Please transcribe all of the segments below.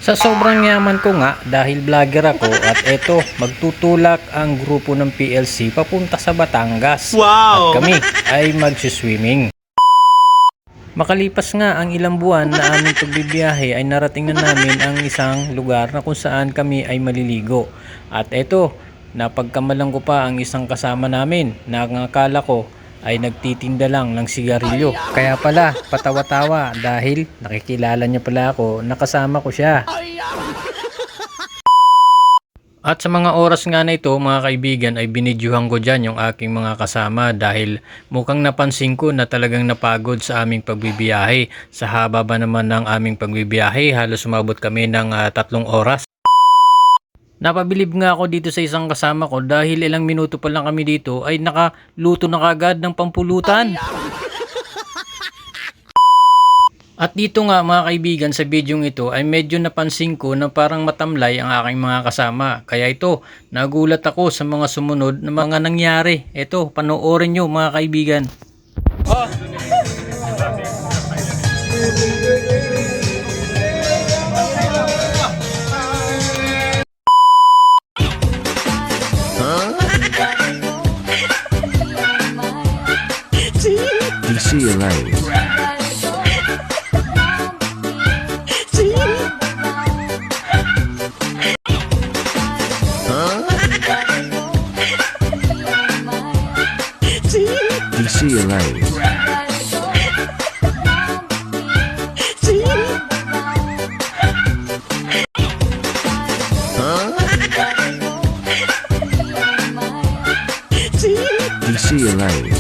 Sa sobrang yaman ko nga dahil vlogger ako at eto magtutulak ang grupo ng PLC papunta sa Batangas. Wow! At kami ay magsiswimming. Makalipas nga ang ilang buwan na aming pagbibiyahe ay narating na namin ang isang lugar na kung saan kami ay maliligo. At eto, napagkamalan ko pa ang isang kasama namin na ang akala ko ay nagtitinda lang ng sigarilyo. Kaya pala patawa-tawa dahil nakikilala niya pala ako, nakasama ko siya. At sa mga oras nga na ito mga kaibigan ay binidyuhan ko dyan yung aking mga kasama dahil mukhang napansin ko na talagang napagod sa aming pagbibiyahe. Sa haba ba naman ng aming pagbibiyahe, halos umabot kami ng 3 oras. Napabilib nga ako dito sa isang kasama ko dahil ilang minuto pa lang kami dito ay nakaluto na kagad ng pampulutan. At dito nga mga kaibigan sa bidyong ito ay medyo napansin ko na parang matamlay ang aking mga kasama. Kaya ito, nagulat ako sa mga sumunod na mga nangyari. Ito, panoorin nyo mga kaibigan. Oh. DC Alliance. DC Alliance. DC Alliance.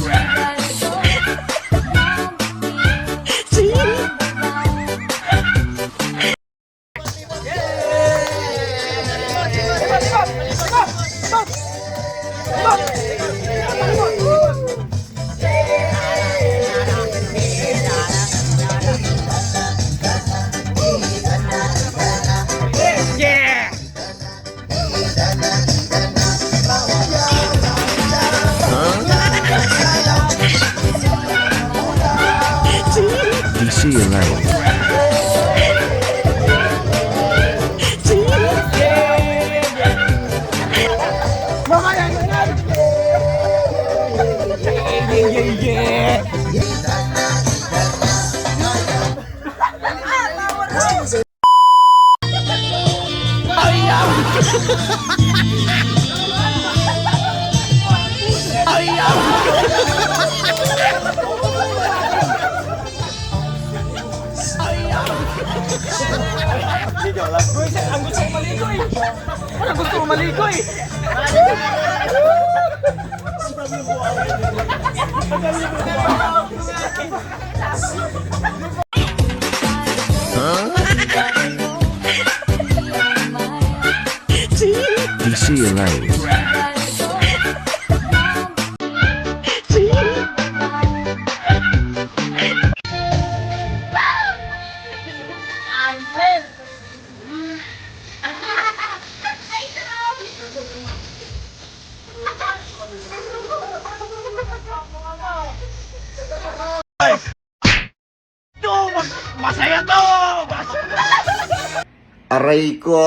DC Alliance. Ang gusto ko maligo eh! Ang gusto ko maligo eh! DC Alliance. Masaya to! Aray ko!